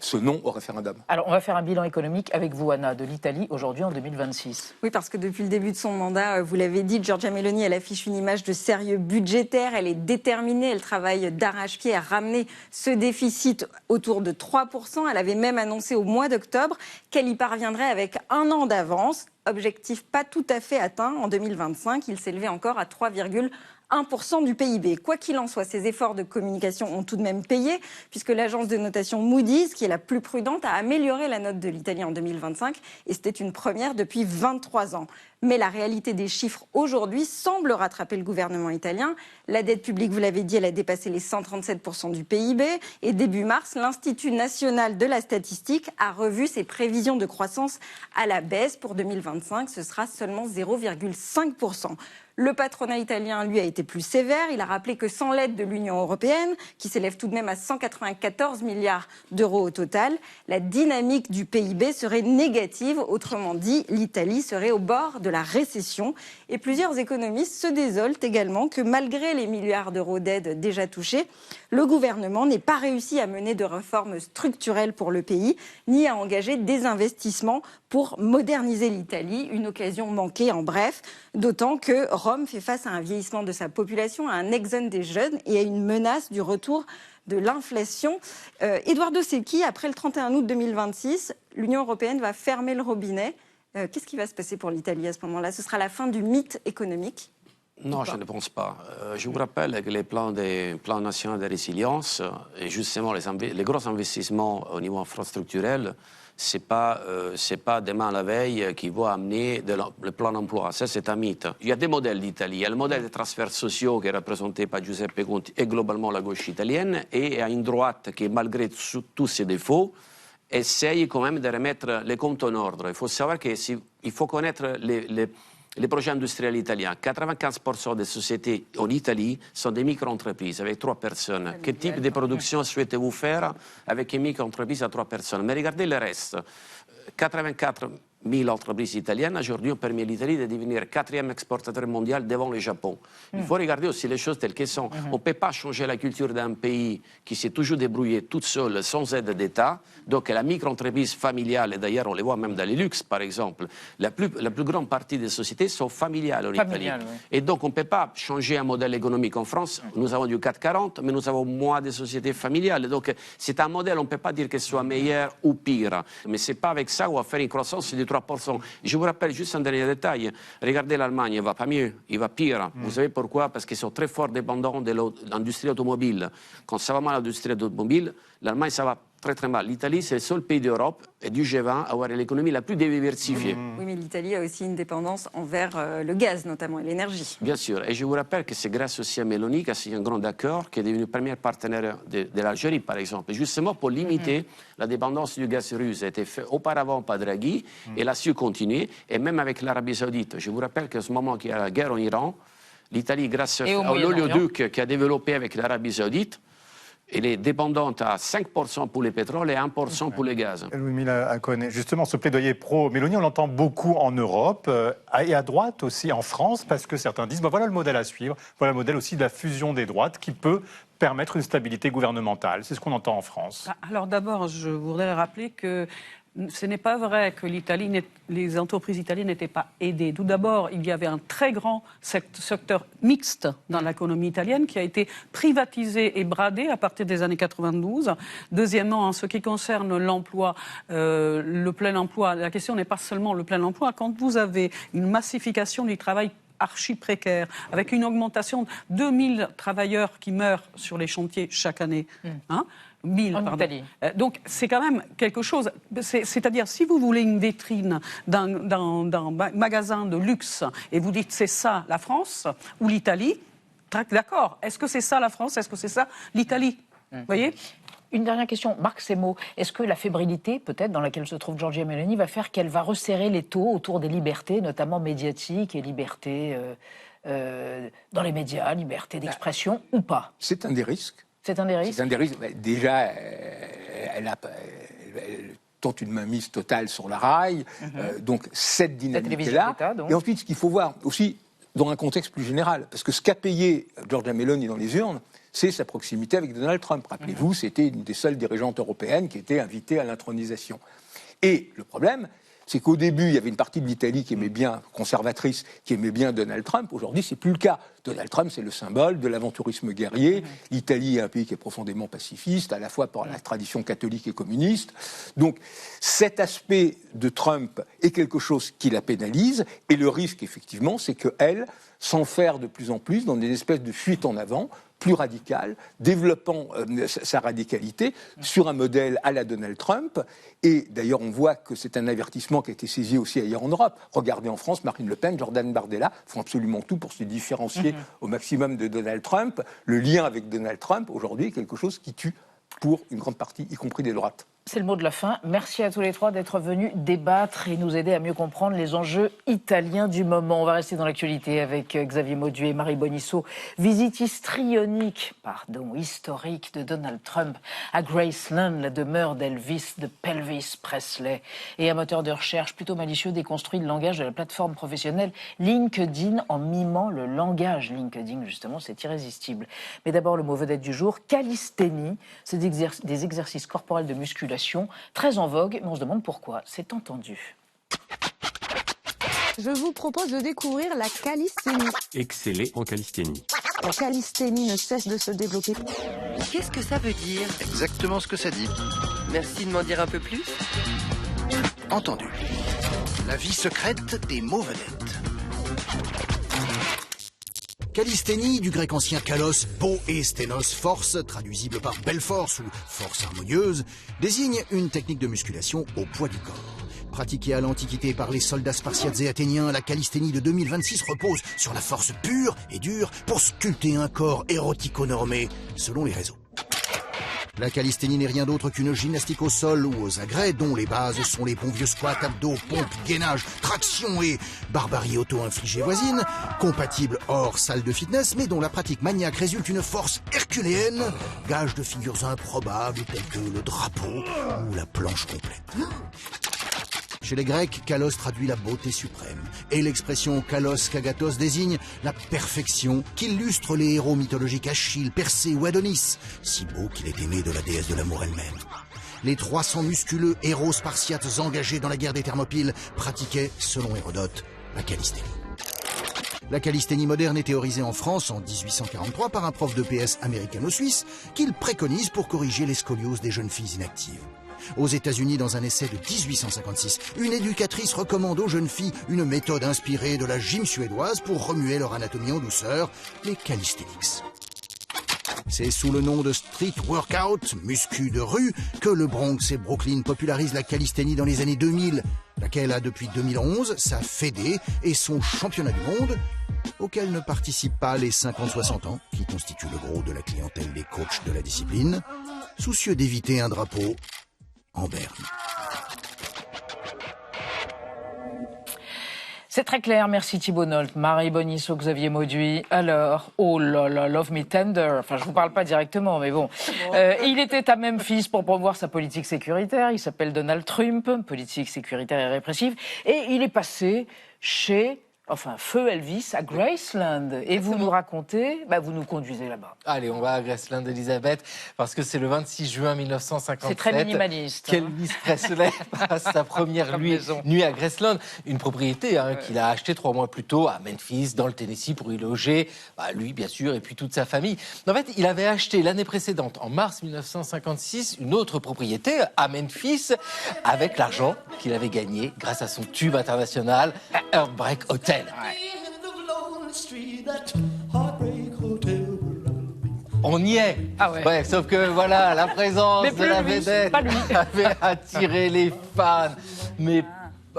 ce non au référendum. Alors, on va faire un bilan économique avec vous, Anna, de l'Italie, aujourd'hui en 2026. Oui, parce que depuis le début de son mandat, vous l'avez dit, Giorgia Meloni, elle affiche une image de sérieux budgétaire, elle est déterminée, elle travaille d'arrache-pied à ramener ce déficit autour de 3%. Elle avait même annoncé au mois d'octobre qu'elle y parviendrait avec 1 an d'avance. Objectif pas tout à fait atteint en 2025, il s'élevait encore à 3,1% du PIB. Quoi qu'il en soit, ces efforts de communication ont tout de même payé, puisque l'agence de notation Moody's, qui est la plus prudente, a amélioré la note de l'Italie en 2025, et c'était une première depuis 23 ans. Mais la réalité des chiffres aujourd'hui semble rattraper le gouvernement italien. La dette publique, vous l'avez dit, elle a dépassé les 137% du PIB. Et début mars, l'Institut national de la statistique a revu ses prévisions de croissance à la baisse. Pour 2025, ce sera seulement 0,5%. Le patronat italien, lui, a été plus sévère. Il a rappelé que sans l'aide de l'Union européenne, qui s'élève tout de même à 194 milliards d'euros au total, la dynamique du PIB serait négative. Autrement dit, l'Italie serait au bord de la récession. Et plusieurs économistes se désolent également que malgré les milliards d'euros d'aide déjà touchés, le gouvernement n'ait pas réussi à mener de réformes structurelles pour le pays, ni à engager des investissements pour moderniser l'Italie. Une occasion manquée, en bref, d'autant que Rome fait face à un vieillissement de sa population, à un exode des jeunes et à une menace du retour de l'inflation. Eduardo Secchi, après le 31 août 2026, l'Union européenne va fermer le robinet. Qu'est-ce qui va se passer pour l'Italie à ce moment-là? Ce sera la fin du mythe économique? Non, je ne pense pas. Je vous rappelle que les plans nationaux de résilience, et justement les gros investissements au niveau infrastructurel, ce n'est pas demain la veille qui va amener le plan d'emploi. Ça, c'est un mythe. Il y a des modèles d'Italie. Il y a le modèle des transferts sociaux qui est représenté par Giuseppe Conte et globalement la gauche italienne, et il y a une droite qui, malgré tous ses défauts, essaye quand même de remettre les comptes en ordre. Il faut savoir qu'il faut connaître les projets industriels italiens. 95% des sociétés en Italie sont des micro-entreprises avec 3 personnes. Quel type de production souhaitez-vous faire avec une micro-entreprise à 3 personnes? Mais regardez le reste. 84 000 entreprises italiennes aujourd'hui ont permis à l'Italie de devenir 4e exportateur mondial devant le Japon. Il faut regarder aussi les choses telles qu'elles sont. On ne peut pas changer la culture d'un pays qui s'est toujours débrouillé toute seule, sans aide d'État. Donc la micro-entreprise familiale, et d'ailleurs on les voit même dans les luxes par exemple, la plus grande partie des sociétés sont familiales en Italie. Oui. Et donc on ne peut pas changer un modèle économique en France. Nous avons du 440, mais nous avons moins de sociétés familiales. Donc c'est un modèle, on ne peut pas dire qu'il soit meilleur ou pire. Mais ce n'est pas avec ça qu'on va faire une croissance de 3%. Je vous rappelle juste un dernier détail. Regardez l'Allemagne, il ne va pas mieux, il va pire. Vous savez pourquoi? Parce qu'ils sont très fort dépendants de l'industrie automobile. Quand ça va mal l'industrie automobile, l'Allemagne, ça va très très mal. L'Italie, c'est le seul pays d'Europe et du G20 à avoir l'économie la plus diversifiée. Oui, mais l'Italie a aussi une dépendance envers le gaz, notamment, et l'énergie. Bien sûr. Et je vous rappelle que c'est grâce aussi à Meloni qu'a signé un grand accord qui est devenu le premier partenaire de l'Algérie, par exemple. Et justement pour limiter la dépendance du gaz russe. Ça a été fait auparavant par Draghi et elle a su continuer. Et même avec l'Arabie Saoudite. Je vous rappelle qu'à ce moment qu'il y a la guerre en Iran, l'Italie, grâce à l'oléoduc qui a développé avec l'Arabie Saoudite, elle est dépendante à 5% pour les pétroles et 1% pour les gaz. Louis-Mila Akone, justement, ce plaidoyer pro-Mélanie, on l'entend beaucoup en Europe et à droite aussi en France, parce que certains disent, voilà le modèle à suivre, voilà le modèle aussi de la fusion des droites qui peut permettre une stabilité gouvernementale. C'est ce qu'on entend en France. Alors d'abord, je voudrais rappeler que ce n'est pas vrai que les entreprises italiennes n'étaient pas aidées. Tout d'abord, il y avait un très grand secteur mixte dans l'économie italienne qui a été privatisé et bradé à partir des années 92. Deuxièmement, en ce qui concerne l'emploi, le plein emploi, la question n'est pas seulement le plein emploi. Quand vous avez une massification du travail archi précaire, avec une augmentation de 2000 travailleurs qui meurent sur les chantiers chaque année, 1000, en Italie. Donc c'est quand même quelque chose, c'est-à-dire si vous voulez une vitrine d'un magasin de luxe et vous dites c'est ça la France ou l'Italie, d'accord, est-ce que c'est ça la France, est-ce que c'est ça l'Italie, vous voyez ? Une dernière question, Marc Semo, est-ce que la fébrilité, peut-être, dans laquelle se trouve Giorgia Meloni, va faire qu'elle va resserrer l'étau autour des libertés, notamment médiatiques et libertés dans les médias, liberté d'expression ou pas ? C'est un des risques. C'est un des risques. C'est un des risques. Déjà, elle tente une mainmise totale sur la rail. Donc, cette dynamique-là. Et ensuite, ce qu'il faut voir aussi dans un contexte plus général, parce que ce qu'a payé Giorgia Meloni dans les urnes, c'est sa proximité avec Donald Trump. Rappelez-vous, c'était une des seules dirigeantes européennes qui était invitée à l'intronisation. Et le problème, c'est qu'au début, il y avait une partie de l'Italie qui aimait bien, conservatrice, qui aimait bien Donald Trump. Aujourd'hui, c'est plus le cas. Donald Trump, c'est le symbole de l'aventurisme guerrier. L'Italie est un pays qui est profondément pacifiste, à la fois par la tradition catholique et communiste. Donc, cet aspect de Trump est quelque chose qui la pénalise. Et le risque, effectivement, c'est qu'elle s'enferre de plus en plus dans des espèces de fuites en avant, plus radicale, développant sa radicalité sur un modèle à la Donald Trump. Et d'ailleurs, on voit que c'est un avertissement qui a été saisi aussi ailleurs en Europe. Regardez en France, Marine Le Pen, Jordan Bardella font absolument tout pour se différencier au maximum de Donald Trump. Le lien avec Donald Trump, aujourd'hui, est quelque chose qui tue pour une grande partie, y compris des droites. C'est le mot de la fin. Merci à tous les trois d'être venus débattre et nous aider à mieux comprendre les enjeux italiens du moment. On va rester dans l'actualité avec Xavier Mauduit et Marie Bonisseau. Visite historique de Donald Trump à Graceland, la demeure d'Elvis, de Pelvis Presley. Et un moteur de recherche plutôt malicieux déconstruit le langage de la plateforme professionnelle LinkedIn en mimant le langage LinkedIn. Justement, c'est irrésistible. Mais d'abord, le mot vedette du jour, calisthénie. C'est des exercices corporels de musculation très en vogue, mais on se demande pourquoi. C'est entendu. Je vous propose de découvrir la calisthénie. Exceller en calisthénie. La calisthénie ne cesse de se développer. Qu'est-ce que ça veut dire? Exactement ce que ça dit. Merci de m'en dire un peu plus. Entendu. La vie secrète des mots vedettes. Calisthénie, du grec ancien kalos, beau et sténos, force, traduisible par belle force ou force harmonieuse, désigne une technique de musculation au poids du corps. Pratiquée à l'Antiquité par les soldats spartiates et athéniens, la calisthénie de 2026 repose sur la force pure et dure pour sculpter un corps érotico-normé, selon les réseaux. La calisthénie n'est rien d'autre qu'une gymnastique au sol ou aux agrès dont les bases sont les bons vieux squats, abdos, pompes, gainage, traction et barbarie auto-infligée voisine, compatible hors salle de fitness, mais dont la pratique maniaque résulte une force herculéenne, gage de figures improbables telles que le drapeau ou la planche complète. Chez les Grecs, kalos traduit la beauté suprême, et l'expression kalos kagatos désigne la perfection qu'illustrent les héros mythologiques Achille, Persée ou Adonis, si beau qu'il est aimé de la déesse de l'amour elle-même. Les 300 musculeux héros spartiates engagés dans la guerre des Thermopyles pratiquaient, selon Hérodote, la calisthénie. La calisthénie moderne est théorisée en France en 1843 par un prof de PS américano-suisse qu'il préconise pour corriger les scolioses des jeunes filles inactives. Aux États-Unis, dans un essai de 1856, une éducatrice recommande aux jeunes filles une méthode inspirée de la gym suédoise pour remuer leur anatomie en douceur, les calisthenics. C'est sous le nom de street workout, muscu de rue, que le Bronx et Brooklyn popularisent la calisthénie dans les années 2000, laquelle a depuis 2011 sa fédé et son championnat du monde, auquel ne participent pas les 50-60 ans, qui constituent le gros de la clientèle des coachs de la discipline, soucieux d'éviter un drapeau en berne. C'est très clair, merci Thibault Nolte, Marie Bonisseau, Xavier Mauduit. Alors, oh là là, Love Me Tender, enfin je vous parle pas directement, mais bon. Il était à Memphis pour promouvoir sa politique sécuritaire, il s'appelle Donald Trump, politique sécuritaire et répressive, et il est passé chez... Feu Elvis à Graceland. Et vous nous racontez, vous nous conduisez là-bas. Allez, on va à Graceland, Elisabeth, parce que c'est le 26 juin 1957. C'est très minimaliste. Qu'Elvis Presley passe sa première nuit à Graceland, une propriété qu'il a achetée 3 mois plus tôt à Memphis, dans le Tennessee, pour y loger, lui bien sûr, et puis toute sa famille. En fait, il avait acheté l'année précédente, en mars 1956, une autre propriété à Memphis, avec l'argent qu'il avait gagné grâce à son tube international, Heartbreak Hotel. On y est. Sauf que voilà, la présence de la vedette avait attiré les fans. Mais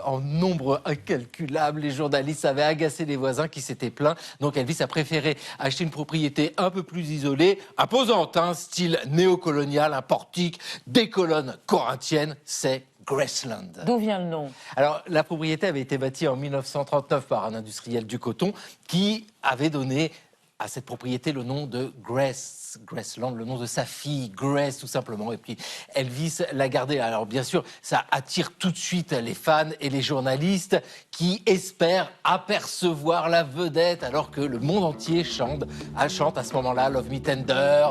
en nombre incalculable, les journalistes avaient agacé les voisins qui s'étaient plaints. Donc Elvis a préféré acheter une propriété un peu plus isolée, imposante, style néocolonial, un portique, des colonnes corinthiennes. C'est Graceland. D'où vient le nom? Alors, la propriété avait été bâtie en 1939 par un industriel du coton qui avait donné à cette propriété le nom de Graceland, le nom de sa fille, Grace, tout simplement. Et puis, Elvis l'a gardé. Alors, bien sûr, ça attire tout de suite les fans et les journalistes qui espèrent apercevoir la vedette alors que le monde entier chante à ce moment-là Love Me Tender,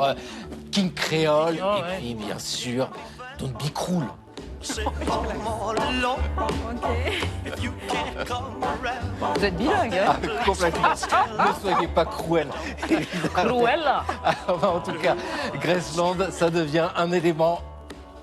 King Creole, et puis, bien sûr, Don't Be Cruel. Vous êtes bilingue, hein? Complètement. Ne soyez pas cruel. Cruel. En tout cas, Graceland, ça devient un élément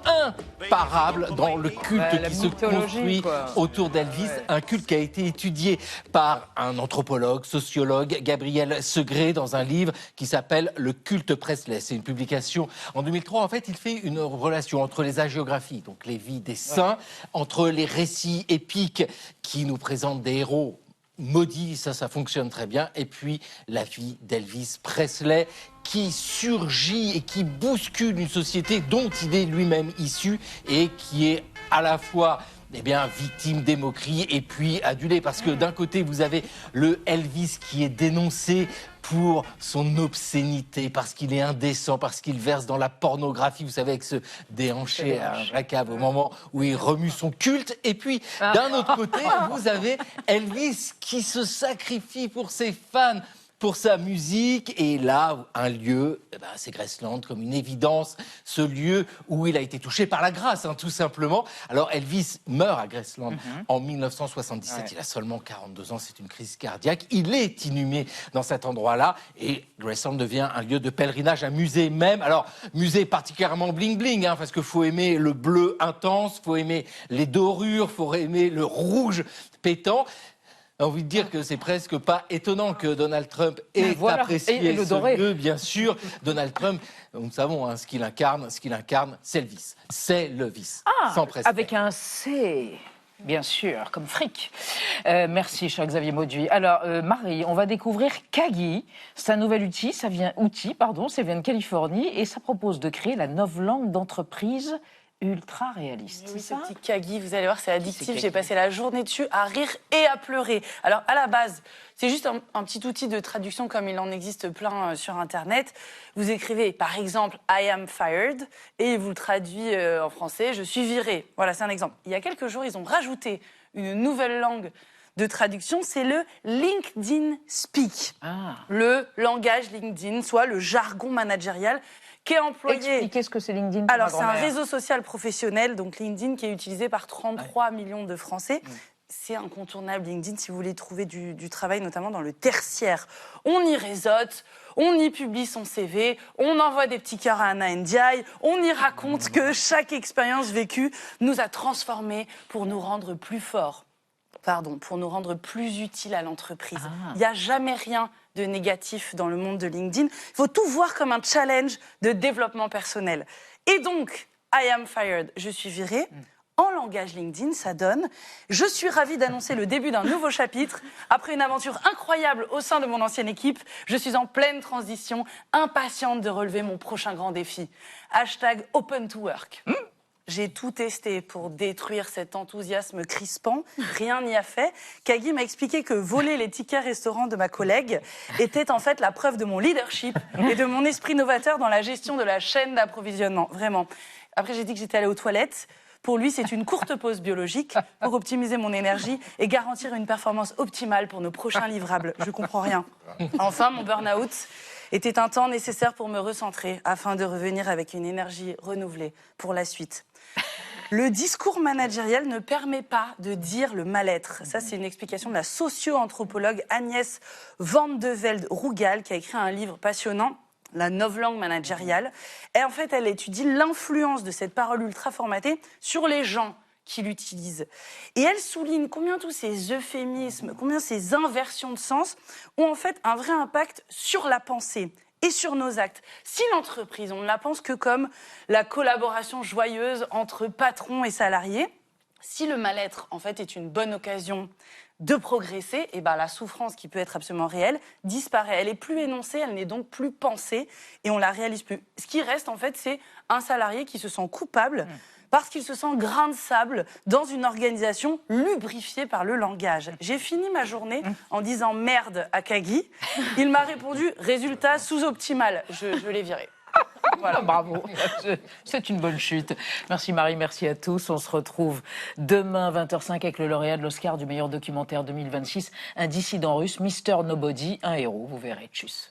imparable dans le culte qui se construit autour d'Elvis, un culte qui a été étudié par un anthropologue, sociologue, Gabriel Segré, dans un livre qui s'appelle Le culte Presley. C'est une publication en 2003. En fait, il fait une relation entre les hagiographies, donc les vies des saints, entre les récits épiques qui nous présentent des héros maudit, ça fonctionne très bien. Et puis, la vie d'Elvis Presley qui surgit et qui bouscule une société dont il est lui-même issu et qui est à la fois victime des moqueries et puis adulé. Parce que d'un côté, vous avez le Elvis qui est dénoncé pour son obscénité, parce qu'il est indécent, parce qu'il verse dans la pornographie, vous savez, avec ce déhanché à un cave au moment où il remue son culte. Et puis, d'un autre côté, vous avez Elvis qui se sacrifie pour ses fans, pour sa musique, et là, un lieu, c'est Graceland, comme une évidence, ce lieu où il a été touché par la grâce, tout simplement. Alors Elvis meurt à Graceland en 1977, il a seulement 42 ans, c'est une crise cardiaque, il est inhumé dans cet endroit-là, et Graceland devient un lieu de pèlerinage, un musée même, alors musée particulièrement bling-bling, parce qu'il faut aimer le bleu intense, faut aimer les dorures, faut aimer le rouge pétant. J'ai envie de dire que c'est presque pas étonnant que Donald Trump ait apprécié ce lieu, bien sûr. Donald Trump, nous savons ce qu'il incarne, c'est Elvis. C'est le vice, sans précédent. Avec un C, bien sûr, comme fric. Merci, cher Xavier Mauduit. Alors, Marie, on va découvrir Kagi. C'est un nouvel outil, ça vient de Californie, et ça propose de créer la novlangue d'entreprise ultra réaliste. Oui, ce petit Kagi, vous allez voir, c'est addictif. J'ai passé la journée dessus à rire et à pleurer. Alors, à la base, c'est juste un petit outil de traduction comme il en existe plein sur Internet. Vous écrivez, par exemple, « I am fired » et il vous le traduit en français « Je suis viré ». Voilà, c'est un exemple. Il y a quelques jours, ils ont rajouté une nouvelle langue de traduction, c'est le LinkedIn Speak. Le langage LinkedIn, soit le jargon managérial qui est employé... Expliquez ce que c'est LinkedIn. Alors, c'est un réseau social professionnel, donc LinkedIn, qui est utilisé par 33 millions de Français. C'est incontournable, LinkedIn, si vous voulez trouver du travail, notamment dans le tertiaire. On y réseaute, on y publie son CV, on envoie des petits cœurs à Anna Ndiaye, on y raconte que chaque expérience vécue nous a transformés pour nous rendre plus forts. Pour nous rendre plus utiles à l'entreprise. Il n'y a jamais rien de négatif dans le monde de LinkedIn. Il faut tout voir comme un challenge de développement personnel. Et donc, I am fired, je suis viré. En langage LinkedIn, ça donne « Je suis ravie d'annoncer le début d'un nouveau chapitre. Après une aventure incroyable au sein de mon ancienne équipe, je suis en pleine transition, impatiente de relever mon prochain grand défi. #open to work ». J'ai tout testé pour détruire cet enthousiasme crispant. Rien n'y a fait. Kagui m'a expliqué que voler les tickets restaurants de ma collègue était en fait la preuve de mon leadership et de mon esprit novateur dans la gestion de la chaîne d'approvisionnement. Vraiment. Après, j'ai dit que j'étais allée aux toilettes. Pour lui, c'est une courte pause biologique pour optimiser mon énergie et garantir une performance optimale pour nos prochains livrables. Je comprends rien. Enfin, mon burn-out était un temps nécessaire pour me recentrer afin de revenir avec une énergie renouvelée pour la suite. Le discours managériel ne permet pas de dire le mal-être. Ça, c'est une explication de la socio-anthropologue Agnès Van de Velde-Rougal qui a écrit un livre passionnant, La novlangue managériale. Et en fait, elle étudie l'influence de cette parole ultra formatée sur les gens qui l'utilisent. Et elle souligne combien tous ces euphémismes, combien ces inversions de sens ont en fait un vrai impact sur la pensée et sur nos actes. Si l'entreprise, on ne la pense que comme la collaboration joyeuse entre patrons et salariés, si le mal-être, en fait, est une bonne occasion de progresser, et ben la souffrance qui peut être absolument réelle disparaît. Elle est plus énoncée, elle n'est donc plus pensée et on la réalise plus. Ce qui reste, en fait, c'est un salarié qui se sent coupable parce qu'il se sent grain de sable dans une organisation lubrifiée par le langage. J'ai fini ma journée en disant merde à Kagui. Il m'a répondu résultat sous-optimal. Je l'ai viré. Voilà, bravo. C'est une bonne chute. Merci Marie, merci à tous. On se retrouve demain 20h05 avec le lauréat de l'Oscar du meilleur documentaire 2026, un dissident russe, Mr. Nobody, un héros. Vous verrez. Tchuss.